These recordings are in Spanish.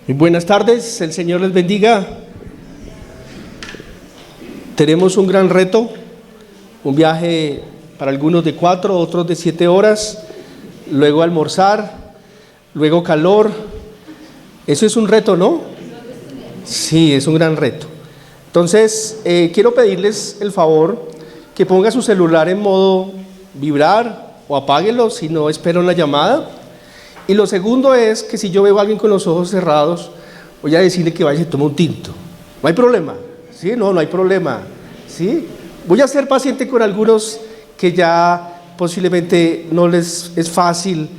Muy buenas tardes, el Señor les bendiga. Tenemos un gran reto, un viaje para algunos de 4, otros de 7 horas, luego almorzar, luego calor. Eso es un reto, ¿no? Sí, es un gran reto. Entonces, quiero pedirles el favor que ponga su celular en modo vibrar o apáguelo si no espera una llamada. Y lo segundo es que si yo veo a alguien con los ojos cerrados, voy a decirle que vaya y se tome un tinto. No hay problema, ¿sí? No hay problema, ¿sí? Voy a ser paciente con algunos que ya posiblemente no les es fácil,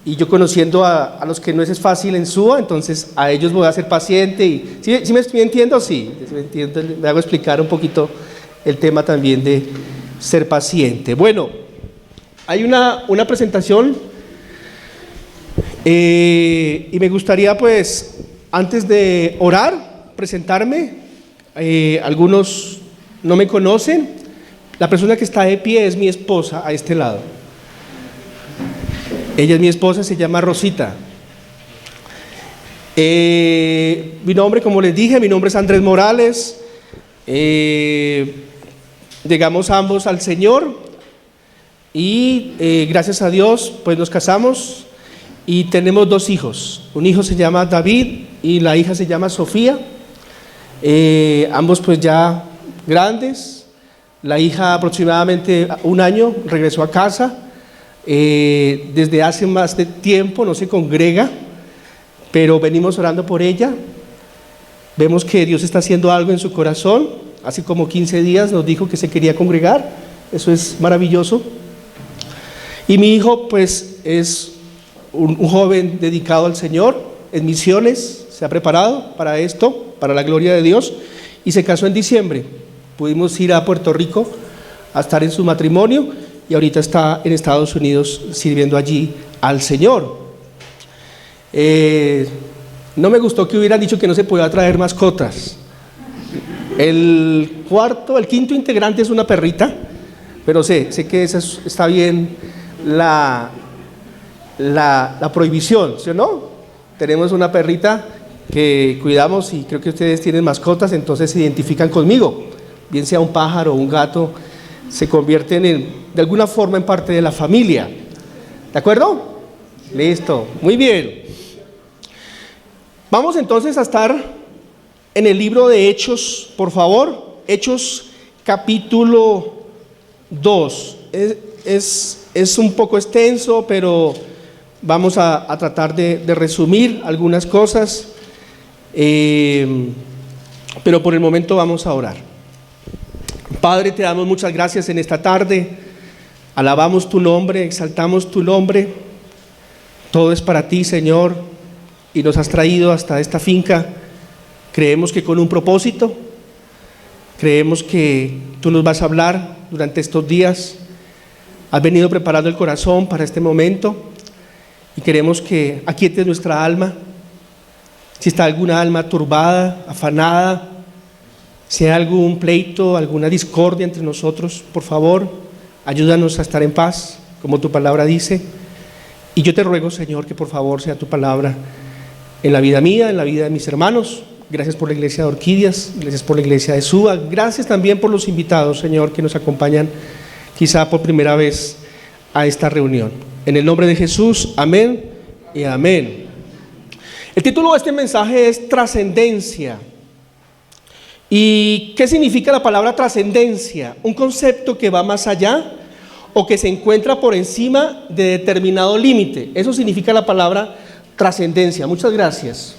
y yo conociendo a los que no es fácil en SUA, entonces a ellos voy a ser paciente. Y ¿sí me entiendo? Sí, me entiendo, me hago explicar un poquito el tema también de ser paciente. Bueno, hay una presentación. Y me gustaría, pues, antes de orar, presentarme. Algunos no me conocen. La persona que está de pie es mi esposa, a este lado. Ella es mi esposa, se llama Rosita. Mi nombre, como les dije, mi nombre es Andrés Morales. Llegamos ambos al Señor y gracias a Dios, pues nos casamos. Y tenemos 2 hijos, un hijo se llama David y la hija se llama Sofía, ambos pues ya grandes. La hija aproximadamente 1 año regresó a casa, desde hace más de tiempo no se congrega, pero venimos orando por ella. Vemos que Dios está haciendo algo en su corazón. Hace como 15 días nos dijo que se quería congregar, eso es maravilloso. Y mi hijo pues es un joven dedicado al Señor, en misiones, se ha preparado para esto, para la gloria de Dios, y se casó en diciembre. Pudimos ir a Puerto Rico a estar en su matrimonio y ahorita está en Estados Unidos sirviendo allí al Señor. No me gustó que hubieran dicho que no se podía traer mascotas. El quinto integrante es una perrita, pero sé que esa está bien la prohibición, ¿sí o no? Tenemos una perrita que cuidamos y creo que ustedes tienen mascotas, entonces se identifican conmigo, bien sea un pájaro o un gato, se convierten de alguna forma en parte de la familia. ¿De acuerdo? Listo, muy bien. Vamos entonces a estar en el libro de Hechos, por favor. Hechos capítulo 2. Es un poco extenso, pero vamos a tratar de resumir algunas cosas, pero por el momento vamos a orar. Padre, te damos muchas gracias en esta tarde, alabamos tu nombre, exaltamos tu nombre. Todo es para ti, Señor, y nos has traído hasta esta finca. Creemos que con un propósito, creemos que tú nos vas a hablar durante estos días. Has venido preparando el corazón para este momento y queremos que aquietes nuestra alma. Si está alguna alma turbada, afanada, si hay algún pleito, alguna discordia entre nosotros, por favor, ayúdanos a estar en paz, como tu palabra dice. Y yo te ruego, Señor, que por favor sea tu palabra en la vida mía, en la vida de mis hermanos. Gracias por la iglesia de Orquídeas, gracias por la iglesia de SUA, gracias también por los invitados, Señor, que nos acompañan quizá por primera vez a esta reunión. En el nombre de Jesús, amén y amén. El título de este mensaje es Trascendencia. ¿Y qué significa la palabra trascendencia? Un concepto que va más allá o que se encuentra por encima de determinado límite. Eso significa la palabra trascendencia. Muchas gracias.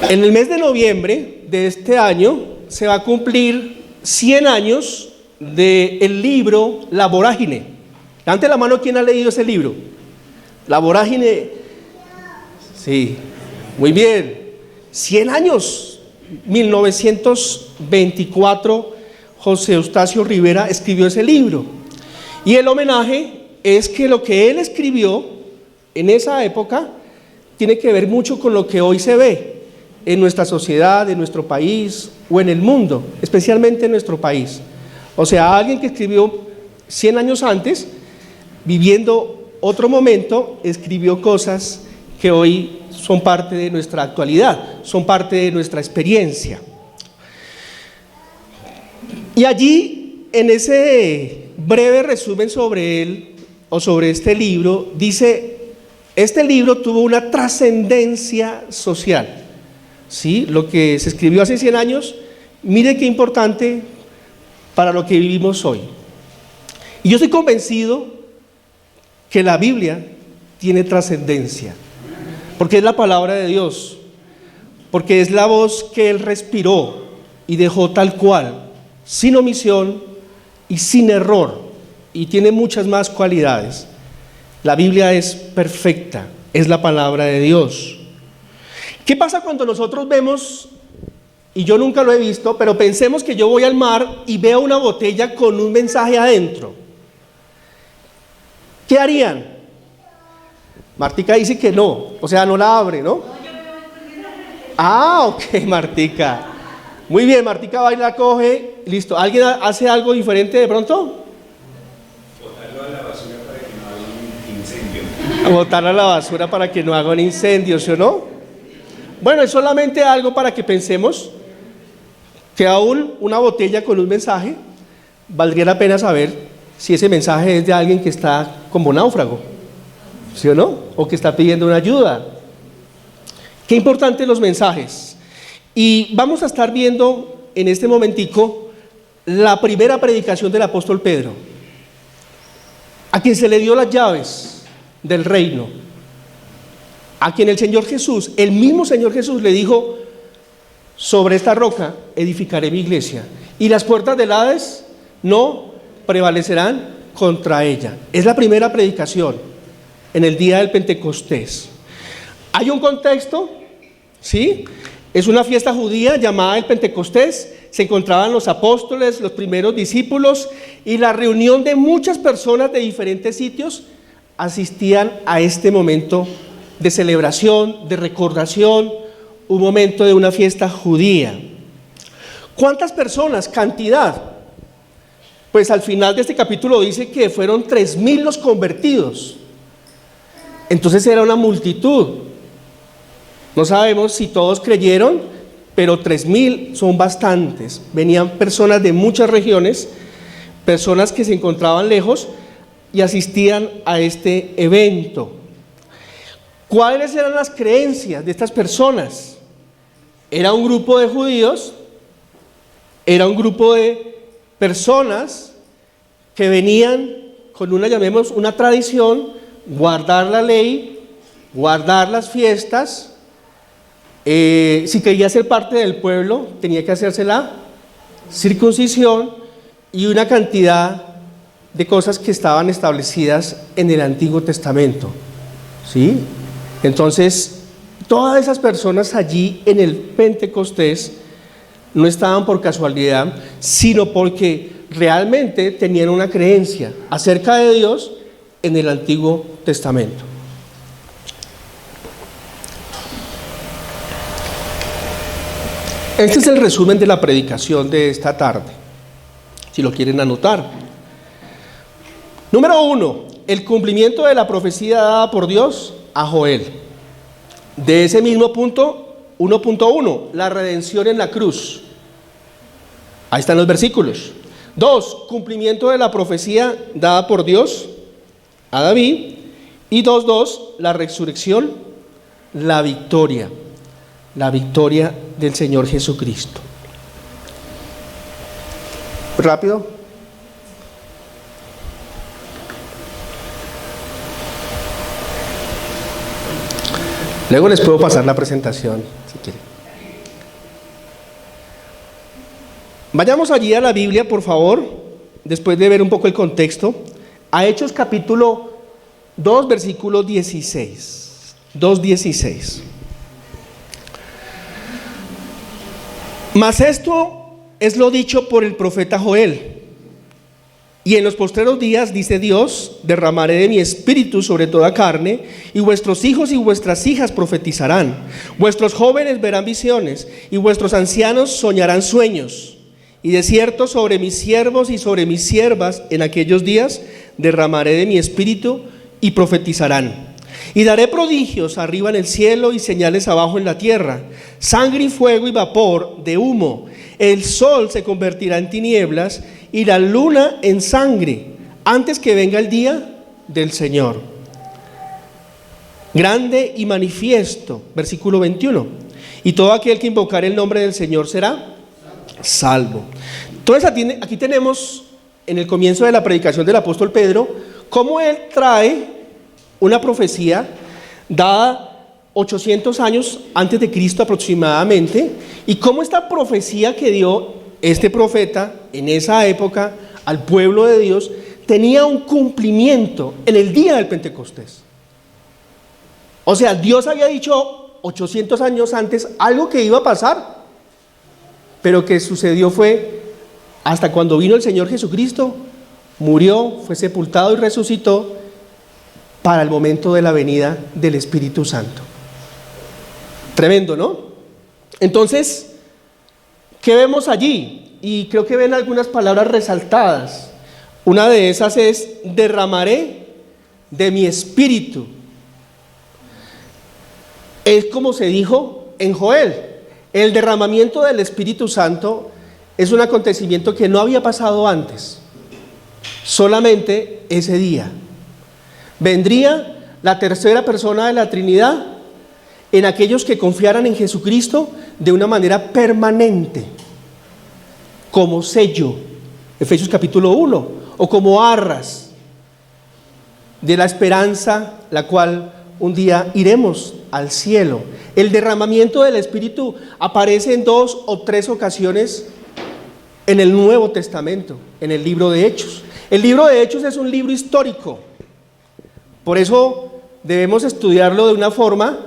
En el mes de noviembre de este año se va a cumplir 100 años del libro La Vorágine. Levante la mano quien ha leído ese libro. La Vorágine. Sí, muy bien. 100 años. 1924, José Eustacio Rivera escribió ese libro. Y el homenaje es que lo que él escribió en esa época tiene que ver mucho con lo que hoy se ve en nuestra sociedad, en nuestro país o en el mundo, especialmente en nuestro país. O sea, alguien que escribió 100 años antes, viviendo otro momento, escribió cosas que hoy son parte de nuestra actualidad, son parte de nuestra experiencia. Y allí, en ese breve resumen sobre él, o sobre este libro, dice, este libro tuvo una trascendencia social, ¿sí? Lo que se escribió hace 100 años, mire qué importante para lo que vivimos hoy. Y yo estoy convencido que la Biblia tiene trascendencia, porque es la palabra de Dios, porque es la voz que Él respiró y dejó tal cual, sin omisión y sin error, y tiene muchas más cualidades. La Biblia es perfecta, es la palabra de Dios. ¿Qué pasa cuando nosotros vemos, y yo nunca lo he visto, pero pensemos que yo voy al mar y veo una botella con un mensaje adentro? ¿Qué harían? Martica dice que no, o sea, no la abre, ¿no? Ah, ok, Martica. Muy bien, Martica va y la coge, listo. ¿Alguien hace algo diferente de pronto? Botarlo a la basura para que no haga un incendio. Botarlo a la basura para que no haga un incendio, ¿sí o no? Bueno, es solamente algo para que pensemos que aún una botella con un mensaje valdría la pena saber si ese mensaje es de alguien que está como náufrago, ¿sí o no? O que está pidiendo una ayuda. Qué importantes los mensajes. Y vamos a estar viendo en este momentico la primera predicación del apóstol Pedro, a quien se le dio las llaves del reino, a quien el Señor Jesús, el mismo Señor Jesús le dijo, sobre esta roca edificaré mi iglesia, y las puertas del Hades no prevalecerán contra ella. Es la primera predicación en el día del Pentecostés. Hay un contexto, ¿sí? Es una fiesta judía llamada el Pentecostés. Se encontraban los apóstoles, los primeros discípulos, y la reunión de muchas personas de diferentes sitios asistían a este momento de celebración, de recordación, un momento de una fiesta judía. ¿Cuántas personas? Cantidad. Pues al final de este capítulo dice que fueron 3,000 los convertidos. Entonces era una multitud. No sabemos si todos creyeron, pero 3,000 son bastantes. Venían personas de muchas regiones, personas que se encontraban lejos y asistían a este evento. ¿Cuáles eran las creencias de estas personas? Era un grupo de judíos, era un grupo de personas que venían con una, llamemos, una tradición, guardar la ley, guardar las fiestas. Si quería ser parte del pueblo, tenía que hacerse la circuncisión y una cantidad de cosas que estaban establecidas en el Antiguo Testamento, ¿sí? Entonces, todas esas personas allí en el Pentecostés no estaban por casualidad, sino porque realmente tenían una creencia acerca de Dios en el Antiguo Testamento. Este es el resumen de la predicación de esta tarde, si lo quieren anotar. Número 1, el cumplimiento de la profecía dada por Dios a Joel. De ese mismo punto, 1.1, la redención en la cruz. Ahí están los versículos. 2, cumplimiento de la profecía dada por Dios a David. Y 2.2, la resurrección, la victoria del Señor Jesucristo. Rápido. Luego les puedo pasar la presentación, si quieren. Vayamos allí a la Biblia, por favor, después de ver un poco el contexto, a Hechos capítulo 2, versículo 16. 2:16. Mas esto es lo dicho por el profeta Joel. Y en los postreros días, dice Dios, derramaré de mi espíritu sobre toda carne, y vuestros hijos y vuestras hijas profetizarán, vuestros jóvenes verán visiones, y vuestros ancianos soñarán sueños. Y de cierto sobre mis siervos y sobre mis siervas en aquellos días derramaré de mi espíritu y profetizarán. Y daré prodigios arriba en el cielo y señales abajo en la tierra, sangre y fuego y vapor de humo. El sol se convertirá en tinieblas y la luna en sangre, antes que venga el día del Señor. Grande y manifiesto, versículo 21. Y todo aquel que invocar el nombre del Señor será salvo. Entonces aquí tenemos en el comienzo de la predicación del apóstol Pedro, cómo él trae una profecía dada 800 años antes de Cristo aproximadamente, y cómo esta profecía que dio este profeta en esa época al pueblo de Dios tenía un cumplimiento en el día del Pentecostés. O sea, Dios había dicho 800 años antes algo que iba a pasar, pero que sucedió fue hasta cuando vino el Señor Jesucristo, murió, fue sepultado y resucitó para el momento de la venida del Espíritu Santo. Tremendo, ¿no? Entonces, ¿qué vemos allí? Y creo que ven algunas palabras resaltadas. Una de esas es: derramaré de mi espíritu. Es como se dijo en Joel, el derramamiento del Espíritu Santo es un acontecimiento que no había pasado antes, solamente ese día. Vendría la tercera persona de la Trinidad en aquellos que confiaran en Jesucristo de una manera permanente, como sello, Efesios capítulo 1, o como arras de la esperanza, la cual un día iremos al cielo. El derramamiento del Espíritu aparece en 2 o 3 ocasiones en el Nuevo Testamento, en el libro de Hechos. El libro de Hechos es un libro histórico, por eso debemos estudiarlo de una forma,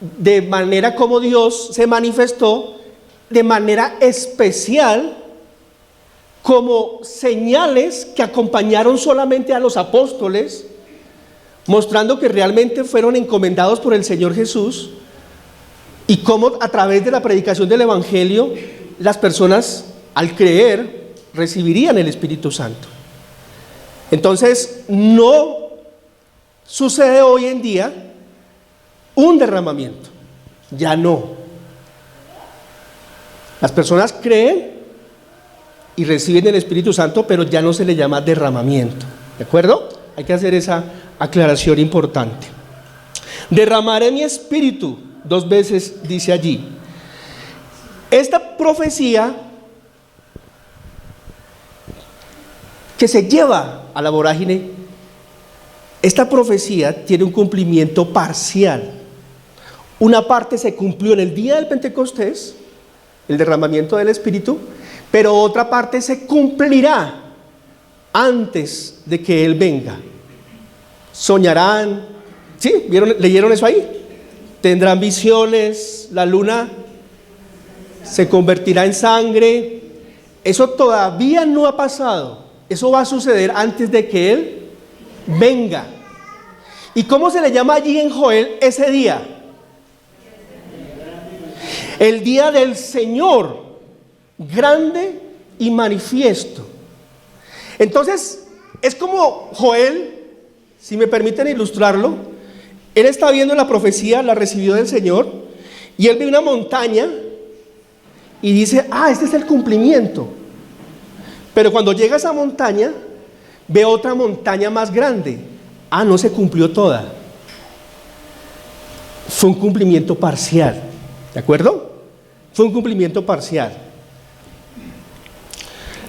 de manera como Dios se manifestó de manera especial, como señales que acompañaron solamente a los apóstoles, mostrando que realmente fueron encomendados por el Señor Jesús, y cómo a través de la predicación del Evangelio las personas, al creer, recibirían el Espíritu Santo. Entonces, no sucede hoy en día un derramamiento, ya no. Las personas creen y reciben el Espíritu Santo, pero ya no se le llama derramamiento, ¿de acuerdo? Hay que hacer esa aclaración importante. Derramaré mi espíritu, 2 veces dice allí. Esta profecía que se lleva a la vorágine, esta profecía tiene un cumplimiento parcial. Una parte se cumplió en el día del Pentecostés, el derramamiento del Espíritu, pero otra parte se cumplirá antes de que Él venga. Soñarán, ¿sí? ¿Leyeron eso ahí? Tendrán visiones, la luna se convertirá en sangre. Eso todavía no ha pasado. Eso va a suceder antes de que Él venga. ¿Y cómo se le llama allí en Joel ese día? El día del Señor, grande y manifiesto. Entonces, es como Joel, si me permiten ilustrarlo, él está viendo la profecía, la recibió del Señor, y él ve una montaña y dice: este es el cumplimiento. Pero cuando llega a esa montaña, ve otra montaña más grande. No se cumplió toda. Fue un cumplimiento parcial, ¿de acuerdo? Fue un cumplimiento parcial.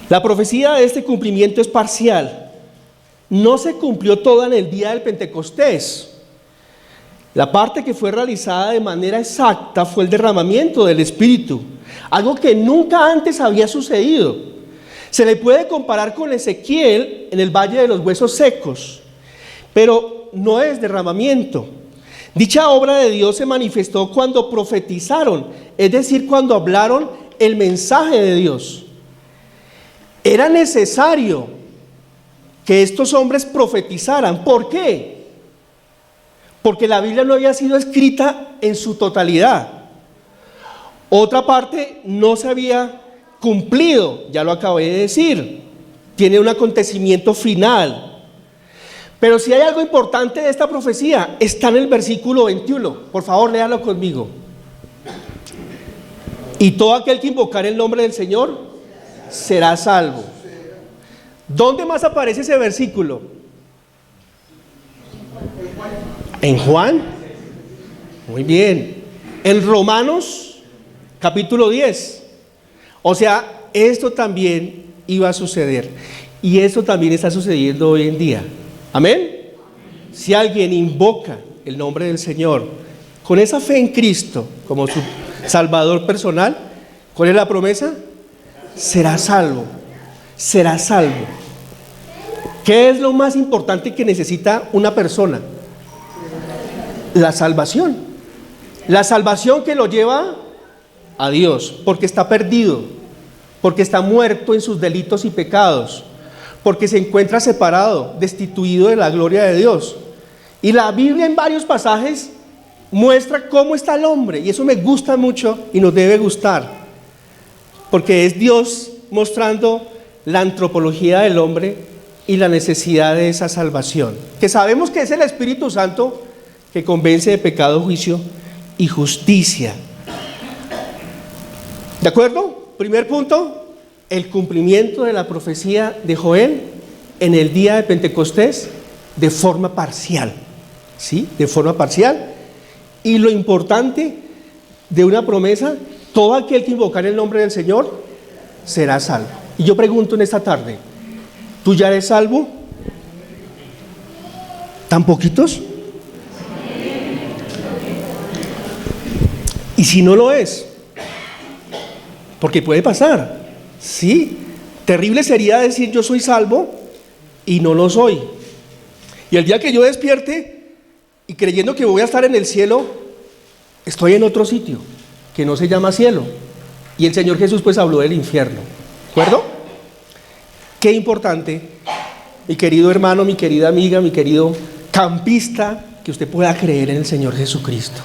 La profecía de este cumplimiento es parcial. No se cumplió toda en el día del Pentecostés. La parte que fue realizada de manera exacta fue el derramamiento del Espíritu, algo que nunca antes había sucedido. Se le puede comparar con Ezequiel en el Valle de los Huesos Secos, pero no es derramamiento. Dicha obra de Dios se manifestó cuando profetizaron, es decir, cuando hablaron el mensaje de Dios. Era necesario que estos hombres profetizaran. ¿Por qué? Porque la Biblia no había sido escrita en su totalidad. Otra parte no se había cumplido, ya lo acabé de decir. Tiene un acontecimiento final. Pero si hay algo importante de esta profecía, está en el versículo 21. Por favor, léalo conmigo. Y todo aquel que invocar el nombre del Señor será salvo. ¿Dónde más aparece ese versículo? ¿En Juan? Muy bien. En Romanos, capítulo 10. O sea, esto también iba a suceder. Y esto también está sucediendo hoy en día. Amén. Si alguien invoca el nombre del Señor con esa fe en Cristo como su Salvador personal, ¿cuál es la promesa? Será salvo. Será salvo. ¿Qué es lo más importante que necesita una persona? La salvación. La salvación que lo lleva a Dios, porque está perdido, porque está muerto en sus delitos y pecados, porque se encuentra separado, destituido de la gloria de Dios. Y la Biblia en varios pasajes muestra cómo está el hombre, y eso me gusta mucho y nos debe gustar, porque es Dios mostrando la antropología del hombre y la necesidad de esa salvación, que sabemos que es el Espíritu Santo que convence de pecado, juicio y justicia. ¿De acuerdo? Primer punto, el cumplimiento de la profecía de Joel en el día de Pentecostés de forma parcial, ¿sí? De forma parcial. Y lo importante de una promesa, todo aquel que invocar el nombre del Señor será salvo. Y yo pregunto en esta tarde, ¿tú ya eres salvo? ¿Tan poquitos? Y si no lo es, porque puede pasar, ¿sí? Terrible sería decir yo soy salvo y no lo soy. Y el día que yo despierte y creyendo que voy a estar en el cielo, estoy en otro sitio que no se llama cielo. Y el Señor Jesús pues habló del infierno. ¿De acuerdo? Qué importante, mi querido hermano, mi querida amiga, mi querido campista, que usted pueda creer en el Señor Jesucristo.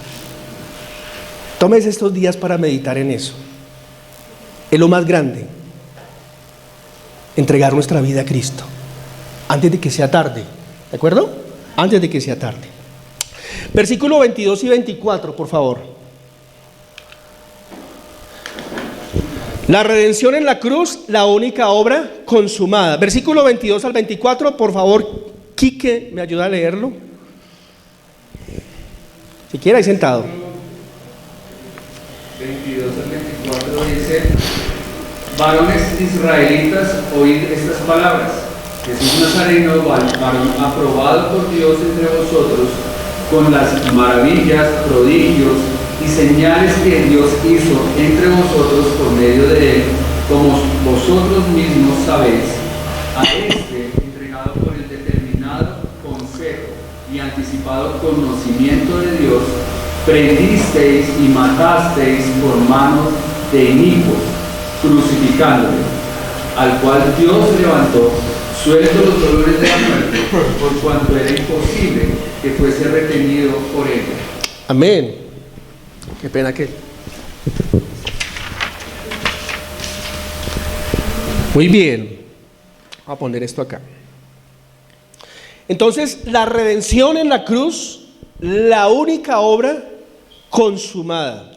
Tómese estos días para meditar en eso. Es lo más grande, entregar nuestra vida a Cristo antes de que sea tarde. ¿De acuerdo? Antes de que sea tarde. Versículo 22 y 24, por favor. La redención en la cruz, la única obra consumada. Versículo 22 al 24, por favor, Quique, ¿me ayuda a leerlo? Si quiere, ahí sentado. 22 al 24 dice: varones israelitas, oíd estas palabras. Jesús Nazareno, varón aprobado por Dios entre vosotros, con las maravillas, prodigios y señales que Dios hizo entre vosotros por medio de él, como vosotros mismos sabéis. A este, entregado por el determinado consejo y anticipado conocimiento de Dios, prendisteis y matasteis por manos de inicuos, crucificándole, al cual Dios levantó, suelto los dolores de la muerte, por cuanto era imposible que fuese retenido por ella. Amén. Qué pena que... Muy bien. Voy a poner esto acá. Entonces, la redención en la cruz, la única obra consumada.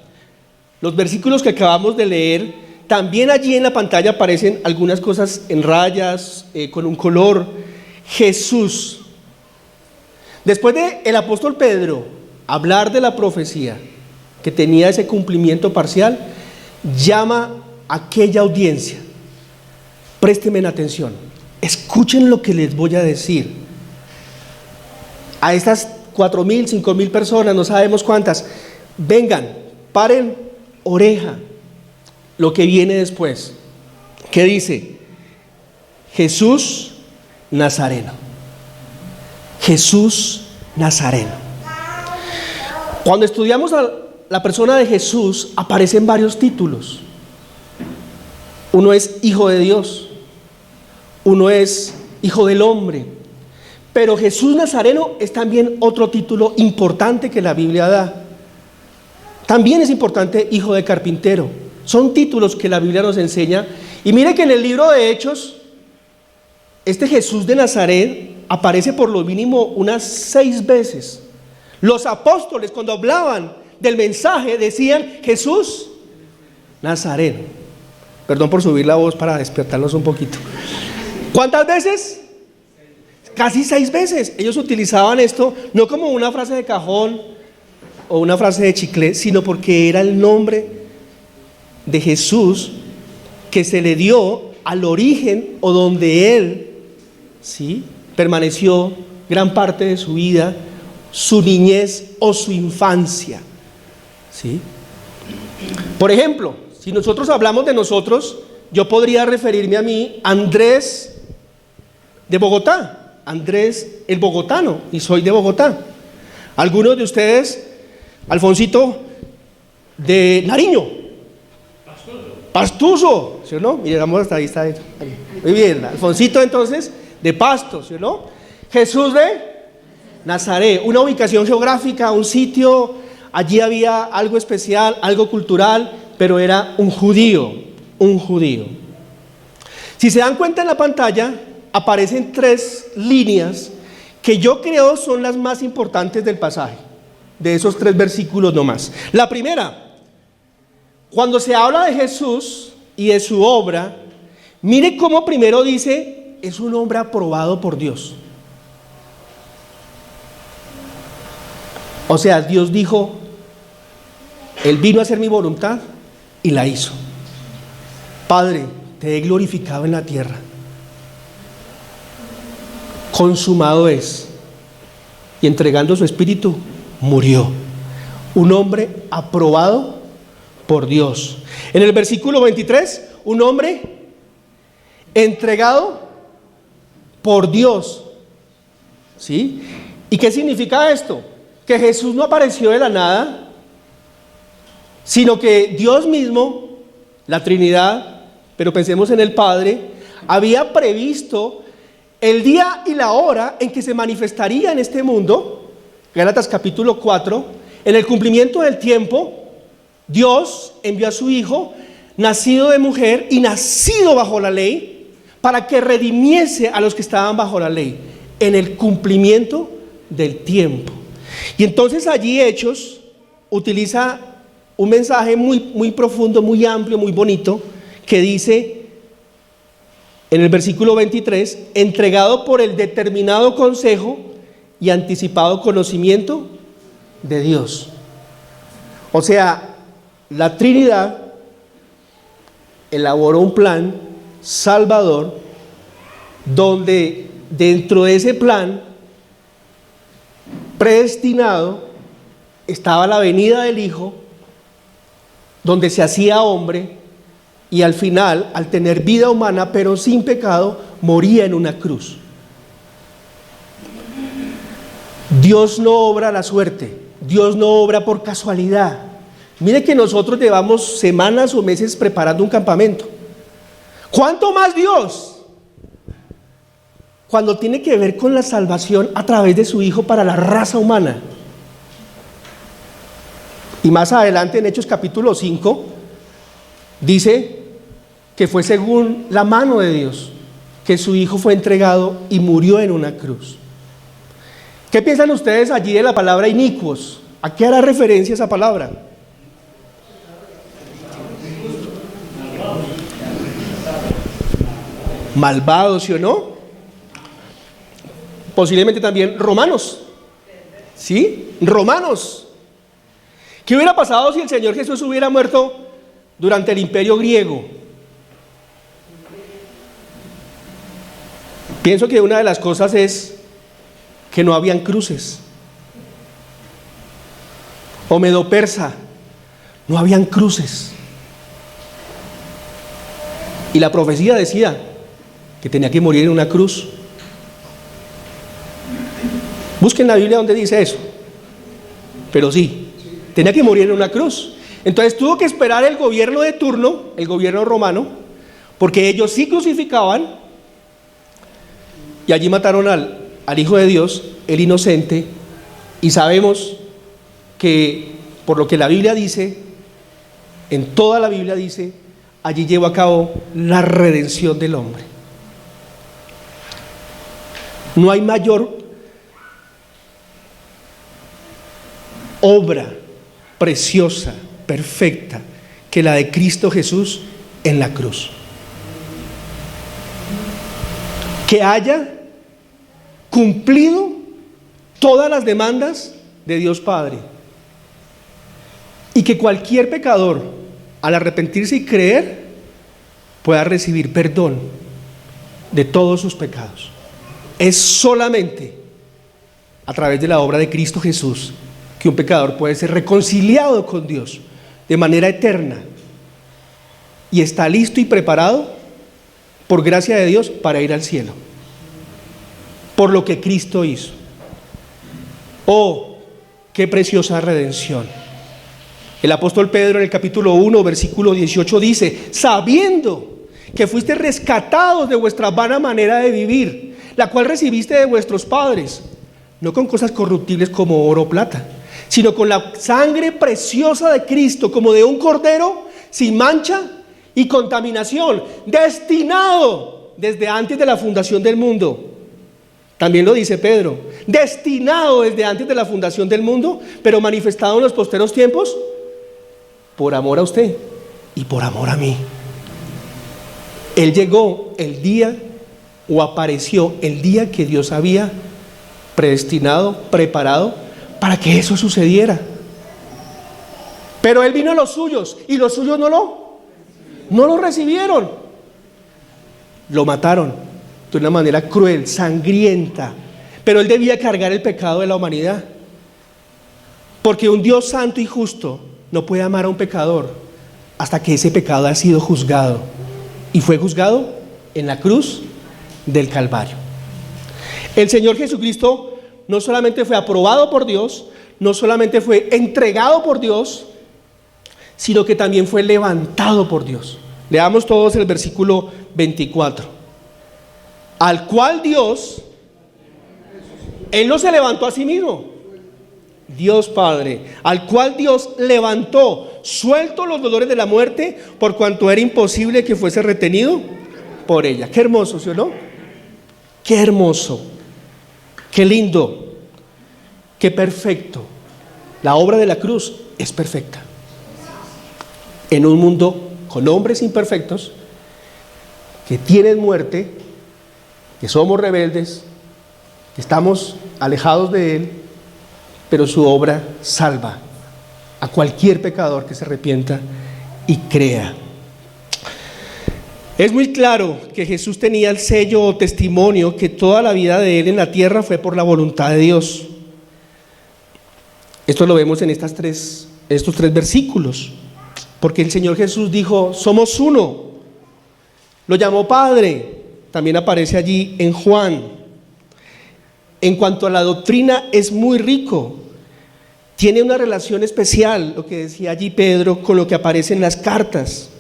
Los versículos que acabamos de leer, también allí en la pantalla aparecen algunas cosas en rayas, con un color. Jesús. Después de el apóstol Pedro hablar de la profecía que tenía ese cumplimiento parcial, llama a aquella audiencia. Préstenme atención, escuchen lo que les voy a decir. A estas 4,000, 5,000 personas, no sabemos cuántas, vengan, paren oreja lo que viene después. ¿Qué dice? Jesús Nazareno. Jesús Nazareno. Cuando estudiamos a la persona de Jesús, aparecen varios títulos. Uno es Hijo de Dios, uno es Hijo del Hombre, pero Jesús Nazareno es también otro título importante que la Biblia da. También es importante Hijo de Carpintero. Son títulos que la Biblia nos enseña. Y mire que en el libro de Hechos, este Jesús de Nazaret aparece por lo mínimo unas 6 veces. Los apóstoles, cuando hablaban del mensaje, decían Jesús Nazareno. Perdón por subir la voz para despertarlos un poquito. ¿Cuántas veces? Casi 6 veces. Ellos utilizaban esto no como una frase de cajón o una frase de chicle, sino porque era el nombre de Jesús que se le dio al origen o donde Él, ¿sí?, permaneció gran parte de su vida, su niñez o su infancia, ¿sí? Por ejemplo, si nosotros hablamos de nosotros, yo podría referirme a mí, Andrés de Bogotá, Andrés el bogotano, y soy de Bogotá. Algunos de ustedes, Alfonsito de Nariño, Pastuso, ¿sí o no? Miramos hasta ahí, está ahí. Muy bien, Alfonsito entonces de Pasto, ¿sí o no? Jesús de Nazaret, una ubicación geográfica, un sitio, allí había algo especial, algo cultural, pero era un judío, un judío. Si se dan cuenta en la pantalla, aparecen 3 líneas que yo creo son las más importantes del pasaje, de esos 3 versículos nomás. La primera, cuando se habla de Jesús y de su obra, mire cómo primero dice, es un hombre aprobado por Dios. O sea, Dios dijo, Él vino a hacer mi voluntad y la hizo. Padre, te he glorificado en la tierra. Consumado es. Y entregando su espíritu, murió. Un hombre aprobado por Dios. En el versículo 23, un hombre entregado por Dios. ¿Sí? ¿Y qué significa esto? Que Jesús no apareció de la nada, sino que Dios mismo, la Trinidad, pero pensemos en el Padre, había previsto el día y la hora en que se manifestaría en este mundo. Gálatas capítulo 4, en el cumplimiento del tiempo, Dios envió a su Hijo, nacido de mujer y nacido bajo la ley, para que redimiese a los que estaban bajo la ley, en el cumplimiento del tiempo. Y entonces allí Hechos utiliza un mensaje muy profundo, muy amplio, muy bonito, que dice en el versículo 23, entregado por el determinado consejo y anticipado conocimiento de Dios. O sea, la Trinidad elaboró un plan salvador donde dentro de ese plan predestinado estaba la venida del Hijo, donde se hacía hombre y al final, al tener vida humana pero sin pecado, moría en una cruz. Dios no obra a la suerte, Dios no obra por casualidad. Mire que nosotros llevamos semanas o meses preparando un campamento. ¿Cuánto más Dios? Cuando tiene que ver con la salvación a través de su Hijo para la raza humana. Y más adelante en Hechos capítulo 5, dice que fue según la mano de Dios que su Hijo fue entregado y murió en una cruz. ¿Qué piensan ustedes allí de la palabra inicuos? ¿A qué hará referencia esa palabra? Malvados, ¿sí o no? Posiblemente también romanos. ¿Sí? Romanos. ¿Qué hubiera pasado si el Señor Jesús hubiera muerto durante el imperio griego? Pienso que una de las cosas es que no habían cruces. O Medo-Persa, no habían cruces. Y la profecía decía que tenía que morir en una cruz. Busquen la Biblia donde dice eso. Pero sí, tenía que morir en una cruz. Entonces tuvo que esperar el gobierno de turno, el gobierno romano, porque ellos sí crucificaban y allí mataron al Hijo de Dios, el inocente, y sabemos que por lo que la Biblia dice, en toda la Biblia dice, allí llevó a cabo la redención del hombre. No hay mayor obra preciosa, perfecta, que la de Cristo Jesús en la cruz. Que haya cumplido todas las demandas de Dios Padre, y que cualquier pecador, al arrepentirse y creer, pueda recibir perdón de todos sus pecados. Es solamente a través de la obra de Cristo Jesús que un pecador puede ser reconciliado con Dios de manera eterna y está listo y preparado por gracia de Dios para ir al cielo, por lo que Cristo hizo. Oh, qué preciosa redención. El apóstol Pedro en el capítulo 1, versículo 18 dice: sabiendo que fuiste rescatados de vuestra vana manera de vivir, la cual recibiste de vuestros padres, no con cosas corruptibles como oro o plata, sino con la sangre preciosa de Cristo, como de un cordero sin mancha y contaminación, destinado desde antes de la fundación del mundo. También lo dice Pedro, destinado desde antes de la fundación del mundo, pero manifestado en los posteros tiempos, por amor a usted y por amor a mí. Él llegó el día, o apareció el día que Dios había predestinado, preparado para que eso sucediera. Pero Él vino a los suyos y los suyos no lo recibieron. Lo mataron de una manera cruel, sangrienta. Pero Él debía cargar el pecado de la humanidad, porque un Dios santo y justo no puede amar a un pecador hasta que ese pecado ha sido juzgado, y fue juzgado en la cruz del Calvario. El Señor Jesucristo no solamente fue aprobado por Dios, no solamente fue entregado por Dios, sino que también fue levantado por Dios. Leamos todos el versículo 24. Al cual Dios, Él no se levantó a sí mismo, Dios Padre, al cual Dios levantó, suelto los dolores de la muerte, por cuanto era imposible que fuese retenido por ella. Qué hermoso, ¿sí o no? Qué hermoso, qué lindo, qué perfecto. La obra de la cruz es perfecta. En un mundo con hombres imperfectos, que tienen muerte, que somos rebeldes, que estamos alejados de Él, pero su obra salva a cualquier pecador que se arrepienta y crea. Es muy claro que Jesús tenía el sello o testimonio que toda la vida de Él en la tierra fue por la voluntad de Dios. Esto lo vemos en estos tres versículos, porque el Señor Jesús dijo: somos uno. Lo llamó Padre, también aparece allí en Juan. En cuanto a la doctrina, es muy rico. Tiene una relación especial, lo que decía allí Pedro, con lo que aparece en las cartas.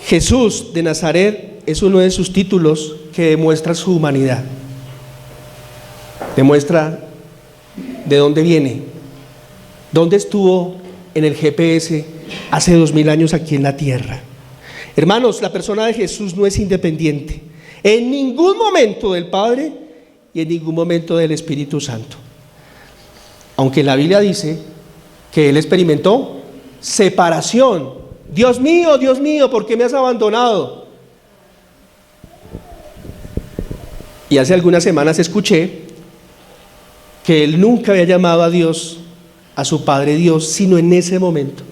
Jesús de Nazaret es uno de sus títulos que demuestra su humanidad. Demuestra de dónde viene, dónde estuvo en el GPS hace 2000 años aquí en la tierra. Hermanos, la persona de Jesús no es independiente en ningún momento del Padre y en ningún momento del Espíritu Santo. Aunque la Biblia dice que Él experimentó separación. Dios mío, ¿por qué me has abandonado? Y hace algunas semanas escuché que Él nunca había llamado a Dios, a su Padre Dios, sino en ese momento,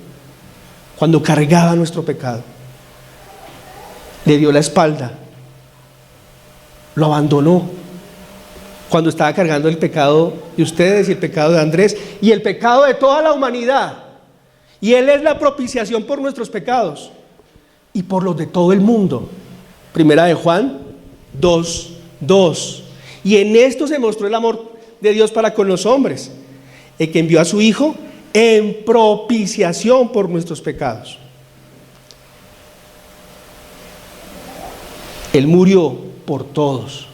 cuando cargaba nuestro pecado. Le dio la espalda, lo abandonó, cuando estaba cargando el pecado de ustedes y el pecado de Andrés y el pecado de toda la humanidad. Y Él es la propiciación por nuestros pecados y por los de todo el mundo. Primera de Juan 2:2. Y en esto se mostró el amor de Dios para con los hombres, el que envió a su Hijo en propiciación por nuestros pecados. Él murió por todos.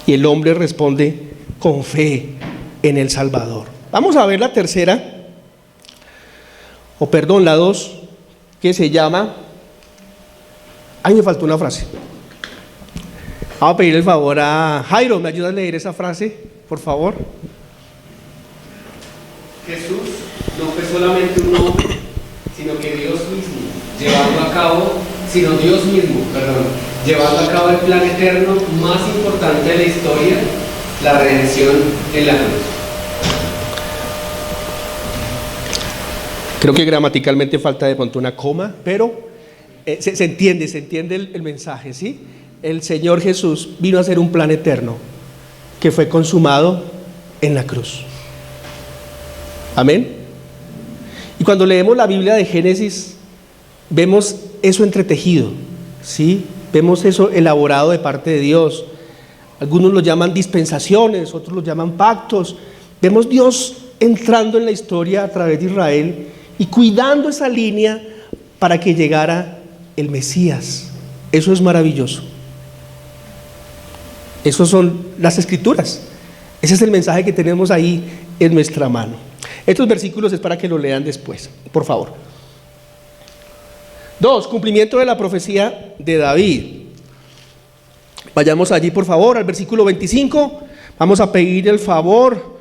Y el hombre responde con fe en el Salvador. Vamos a ver la tercera, la 2, que se llama, ahí me faltó una frase, Vamos a pedir el favor a Jairo, ¿me ayudas a leer esa frase, por favor? Jesús no fue solamente un hombre, sino que Dios mismo, llevando a cabo el plan eterno más importante de la historia, la redención en la cruz. Creo que gramaticalmente falta de pronto una coma, pero se entiende el mensaje, ¿sí? El Señor Jesús vino a hacer un plan eterno que fue consumado en la cruz. Amén. Y cuando leemos la Biblia de Génesis, vemos eso entretejido, ¿sí? Vemos eso elaborado de parte de Dios. Algunos lo llaman dispensaciones, otros lo llaman pactos. Vemos Dios entrando en la historia a través de Israel y cuidando esa línea para que llegara el Mesías. Eso es maravilloso. Esas son las Escrituras. Ese es el mensaje que tenemos ahí en nuestra mano. Estos versículos es para que lo lean después, por favor. 2. Cumplimiento de la profecía de David. Vayamos allí, por favor, al versículo 25. Vamos a pedir el favor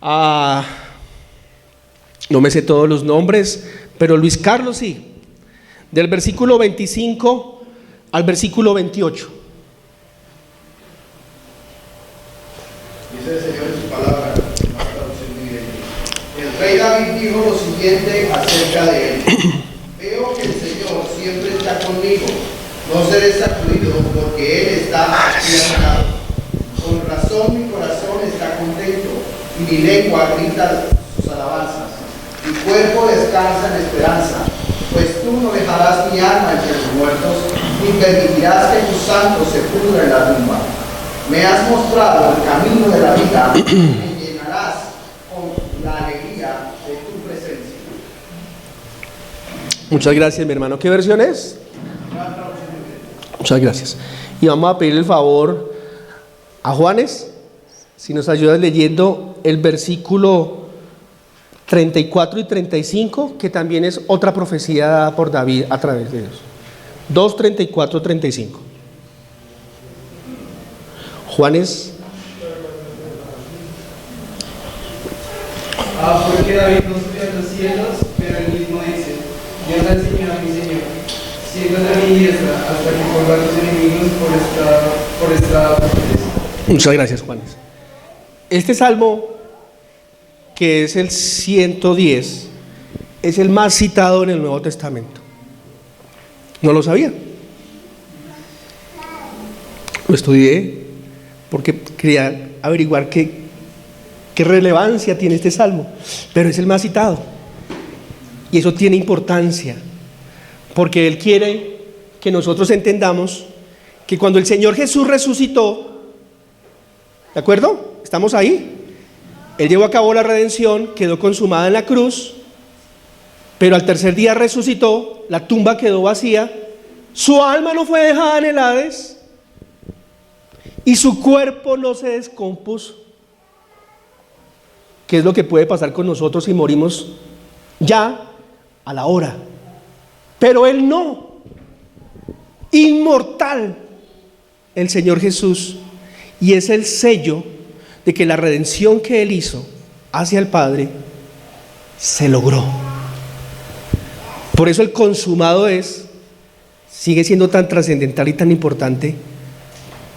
a... No me sé todos los nombres, pero Luis Carlos sí. Del versículo 25 al versículo 28. Dice el Señor en su palabra, una traducción muy bien. El rey David dijo lo siguiente acerca de él: veo que el Señor siempre está conmigo, no seré sacudido porque Él está aquí a mi lado. Con razón mi corazón está contento y mi lengua grita sus alabanzas. Mi cuerpo descansa en esperanza, pues tú no dejarás mi alma entre los muertos, ni permitirás que tu santo se pudra en la tumba. Me has mostrado el camino de la vida, y me llenarás con la alegría de tu presencia. Muchas gracias, mi hermano. ¿Qué versión es? Muchas gracias. Y vamos a pedir el favor a Juanes, si nos ayudas leyendo el versículo 34 y 35, que también es otra profecía dada por David a través de Dios. 2, 34, 35. Juanes. Porque David no subió a los cielos, pero él mismo dice: Dios ha enseñado a mi Señor, siéntate a mi diestra hasta que ponga a tus enemigos por estrado. Muchas gracias, Juanes. Este salmo, que es el 110, es el más citado en el Nuevo Testamento. No lo sabía. Lo estudié porque quería averiguar qué relevancia tiene este salmo, pero es el más citado. Y eso tiene importancia, porque Él quiere que nosotros entendamos que cuando el Señor Jesús resucitó, ¿de acuerdo? ¿Estamos ahí? Él llevó a cabo la redención, quedó consumada en la cruz, pero al tercer día resucitó, la tumba quedó vacía, su alma no fue dejada en el Hades y su cuerpo no se descompuso. ¿Qué es lo que puede pasar con nosotros si morimos ya a la hora? Pero Él no, inmortal, el Señor Jesús, y es el sello de que la redención que Él hizo hacia el Padre se logró. Por eso el consumado sigue siendo tan trascendental y tan importante,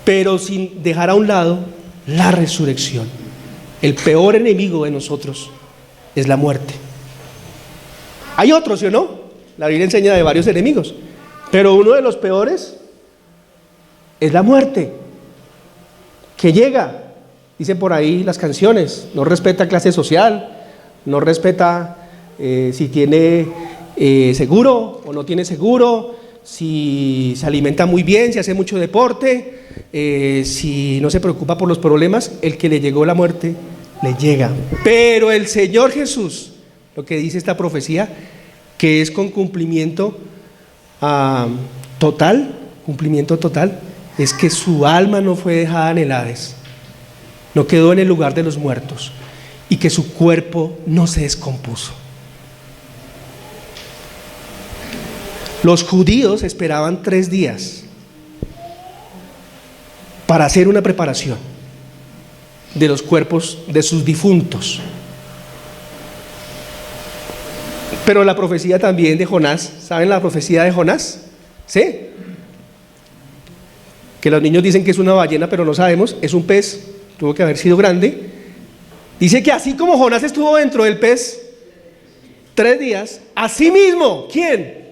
pero sin dejar a un lado la resurrección. El peor enemigo de nosotros es la muerte. Hay otros, ¿sí o no? La Biblia enseña de varios enemigos, pero uno de los peores es la muerte, que llega. Dicen por ahí las canciones: no respeta clase social, no respeta si tiene seguro o no tiene seguro, si se alimenta muy bien, si hace mucho deporte, si no se preocupa por los problemas. El que le llegó la muerte, le llega. Pero el Señor Jesús, lo que dice esta profecía, que es con cumplimiento total, es que su alma no fue dejada en el Hades, no quedó en el lugar de los muertos, y que su cuerpo no se descompuso. Los judíos esperaban 3 días para hacer una preparación de los cuerpos de sus difuntos. Pero la profecía también de Jonás, ¿saben la profecía de Jonás? ¿Sí? Que los niños dicen que es una ballena, pero no sabemos, es un pez, tuvo que haber sido grande. Dice que así como Jonás estuvo dentro del pez 3 días, así mismo, ¿quién?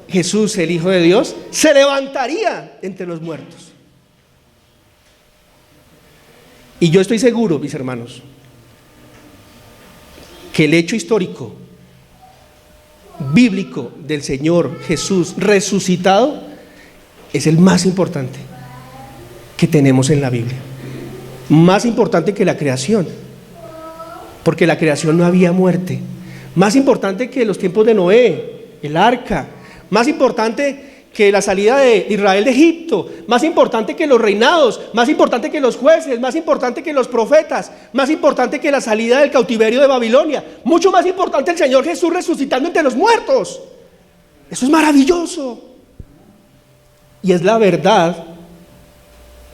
Jesús, el Hijo de Dios, se levantaría entre los muertos. Y yo estoy seguro, mis hermanos, que el hecho histórico, bíblico del Señor Jesús resucitado es el más importante que tenemos en la Biblia. Más importante que la creación, porque la creación no había muerte. Más importante que los tiempos de Noé, el arca. Más importante que la salida de Israel de Egipto, más importante que los reinados, más importante que los jueces, más importante que los profetas, más importante que la salida del cautiverio de Babilonia, mucho más importante el Señor Jesús resucitando entre los muertos. Eso es maravilloso. Y es la verdad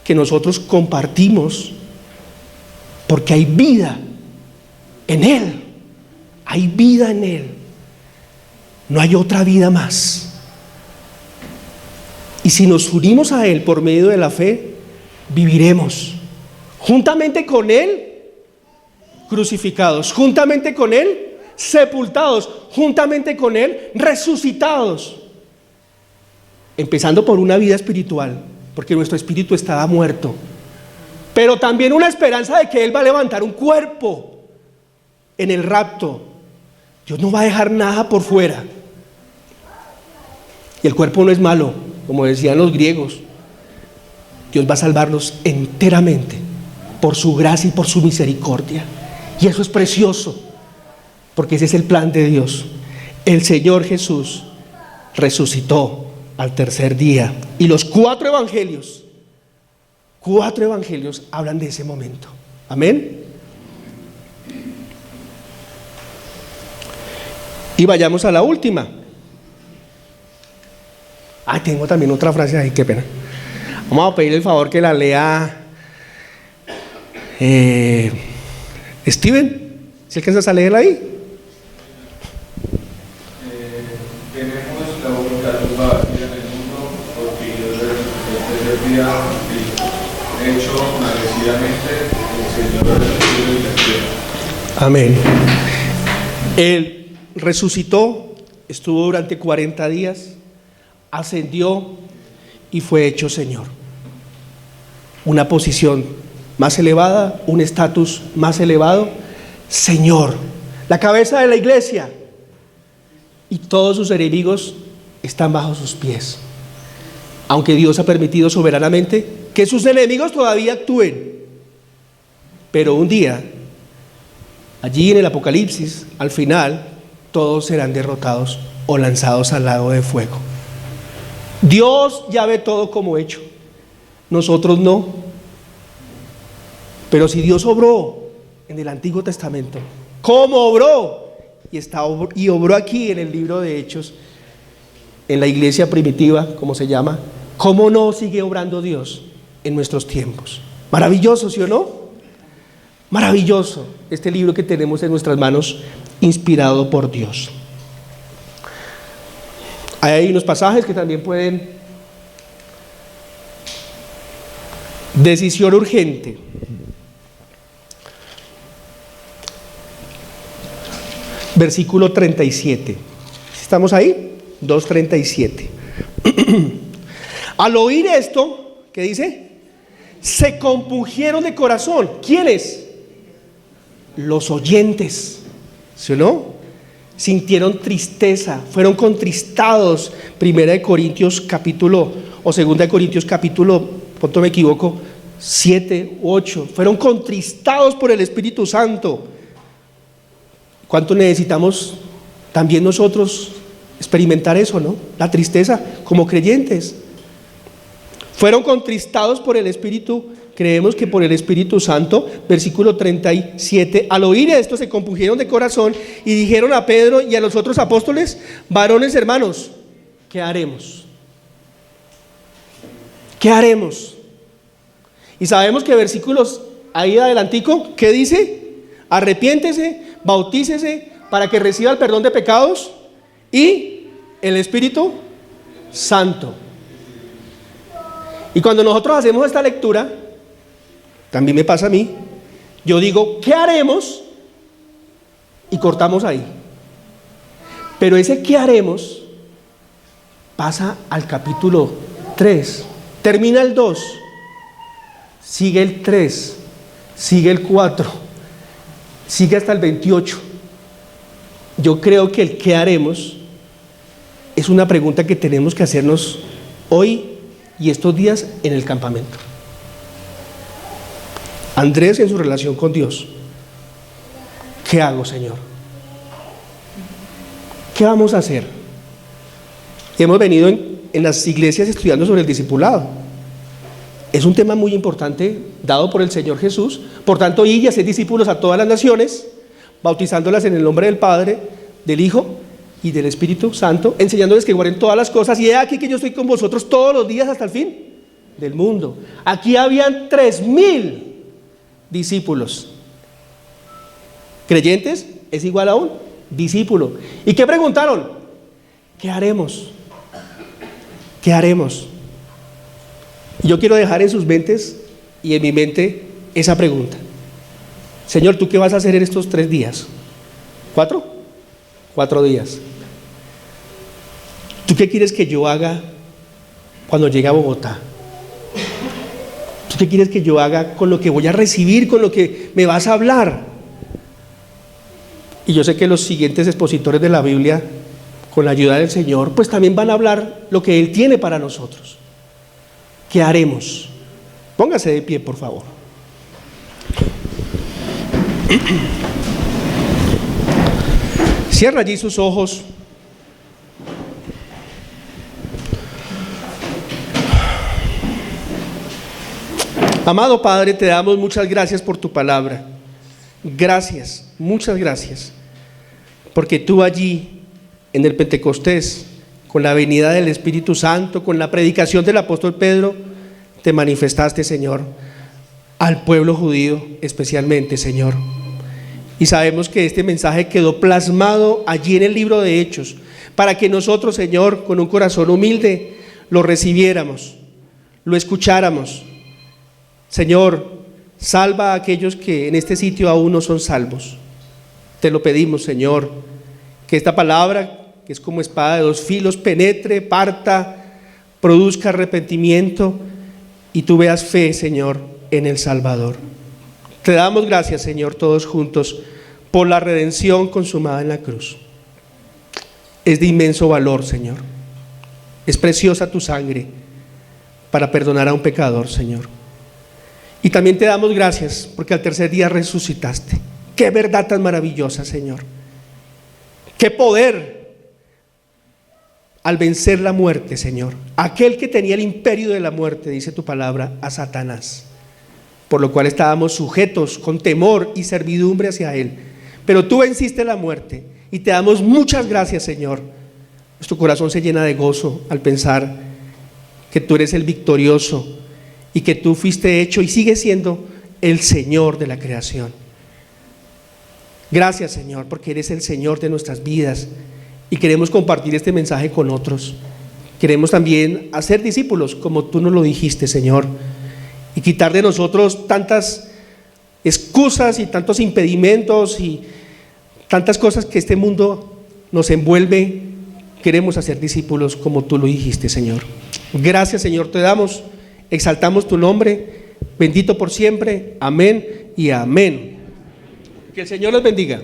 que nosotros compartimos, porque hay vida en Él, hay vida en Él, no hay otra vida más. Y si nos unimos a Él por medio de la fe, viviremos juntamente con Él, crucificados, juntamente con Él, sepultados, juntamente con Él, resucitados. Empezando por una vida espiritual, porque nuestro espíritu estaba muerto, pero también una esperanza de que Él va a levantar un cuerpo en el rapto. Dios no va a dejar nada por fuera. Y el cuerpo no es malo, como decían los griegos. Dios va a salvarnos enteramente por su gracia y por su misericordia. Y eso es precioso, porque ese es el plan de Dios. El Señor Jesús resucitó al tercer día. Y los 4 evangelios hablan de ese momento. Amén. Y vayamos a la última. Tengo también otra frase ahí, qué pena. Vamos a pedirle el favor que la lea Steven, si alcanzas a leerla ahí. Tenemos la voluntad compartida en el mundo porque Dios el tercer día hecho merecidamente el Señor del cielo y la tierra. Amén. Él resucitó, estuvo durante 40 días, ascendió y fue hecho Señor. Una posición más elevada, un estatus más elevado, Señor, la cabeza de la iglesia, y todos sus enemigos están bajo sus pies. Aunque Dios ha permitido soberanamente que sus enemigos todavía actúen, pero un día, allí en el Apocalipsis, al final, todos serán derrotados o lanzados al lago de fuego. Dios ya ve todo como hecho, nosotros no. Pero si Dios obró en el Antiguo Testamento, ¿cómo obró? Y obró aquí en el libro de Hechos, en la iglesia primitiva, como se llama, ¿cómo no sigue obrando Dios en nuestros tiempos? Maravilloso, ¿sí o no? Maravilloso este libro que tenemos en nuestras manos, inspirado por Dios. Hay unos pasajes que también pueden. Decisión urgente. Versículo 37. ¿Estamos ahí? 2:37. Al oír esto, ¿qué dice? Se compungieron de corazón. ¿Quiénes? Los oyentes. ¿Sí o no? Sintieron tristeza, fueron contristados. 1 Corintios capítulo, o 2 Corintios capítulo, pronto me equivoco, 7 u 8, fueron contristados por el Espíritu Santo. ¿Cuánto necesitamos también nosotros experimentar eso, no? La tristeza como creyentes. Fueron contristados por el Espíritu, creemos que por el Espíritu Santo. Versículo 37, al oír esto se compungieron de corazón y dijeron a Pedro y a los otros apóstoles: varones hermanos, ¿qué haremos? ¿Qué haremos? Y sabemos que versículos ahí adelantico, ¿qué dice? Arrepiéntese, bautícese para que reciba el perdón de pecados y el Espíritu Santo. Y cuando nosotros hacemos esta lectura, también me pasa a mí, yo digo, ¿qué haremos? Y cortamos ahí. Pero ese ¿qué haremos? Pasa al capítulo 3, termina el 2, sigue el 3, sigue el 4, sigue hasta el 28. Yo creo que el ¿qué haremos? Es una pregunta que tenemos que hacernos hoy y estos días en el campamento. Andrés en su relación con Dios. ¿Qué hago, Señor? ¿Qué vamos a hacer? Hemos venido en las iglesias estudiando sobre el discipulado. Es un tema muy importante dado por el Señor Jesús. Por tanto, id y haced discípulos a todas las naciones, bautizándolas en el nombre del Padre, del Hijo y del Espíritu Santo, enseñándoles que guarden todas las cosas. Y he aquí que yo estoy con vosotros todos los días hasta el fin del mundo. Aquí habían 3,000 discípulos. Creyentes es igual a un discípulo. ¿Y qué preguntaron? ¿Qué haremos? ¿Qué haremos? Y yo quiero dejar en sus mentes y en mi mente esa pregunta. Señor, ¿tú qué vas a hacer en estos 3 días? ¿4? 4 días. ¿Tú qué quieres que yo haga cuando llegue a Bogotá? ¿Tú qué quieres que yo haga con lo que voy a recibir, con lo que me vas a hablar? Y yo sé que los siguientes expositores de la Biblia, con la ayuda del Señor, pues también van a hablar lo que Él tiene para nosotros. ¿Qué haremos? Póngase de pie, por favor. Cierra allí sus ojos. Amado Padre, te damos muchas gracias por tu palabra. Gracias, muchas gracias. Porque tú allí, en el Pentecostés, con la venida del Espíritu Santo, con la predicación del apóstol Pedro, te manifestaste, Señor, al pueblo judío especialmente, Señor. Y sabemos que este mensaje quedó plasmado allí en el libro de Hechos, para que nosotros, Señor, con un corazón humilde, lo recibiéramos, lo escucháramos. Señor, salva a aquellos que en este sitio aún no son salvos. Te lo pedimos, Señor, que esta palabra, que es como espada de 2 filos, penetre, parta, produzca arrepentimiento y tú veas fe, Señor, en el Salvador. Te damos gracias, Señor, todos juntos, por la redención consumada en la cruz. Es de inmenso valor, Señor. Es preciosa tu sangre para perdonar a un pecador, Señor. Y también te damos gracias porque al tercer día resucitaste. Qué verdad tan maravillosa, Señor. Qué poder al vencer la muerte, Señor. Aquel que tenía el imperio de la muerte, dice tu palabra, a Satanás, por lo cual estábamos sujetos con temor y servidumbre hacia él. Pero tú venciste la muerte y te damos muchas gracias, Señor. Nuestro corazón se llena de gozo al pensar que tú eres el victorioso y que tú fuiste hecho y sigues siendo el Señor de la creación. Gracias, Señor, porque eres el Señor de nuestras vidas y queremos compartir este mensaje con otros. Queremos también hacer discípulos como tú nos lo dijiste, Señor, y quitar de nosotros tantas excusas y tantos impedimentos y tantas cosas que este mundo nos envuelve. Queremos hacer discípulos como tú lo dijiste, Señor. Gracias, Señor, te damos, exaltamos tu nombre, bendito por siempre, amén y amén. Que el Señor los bendiga.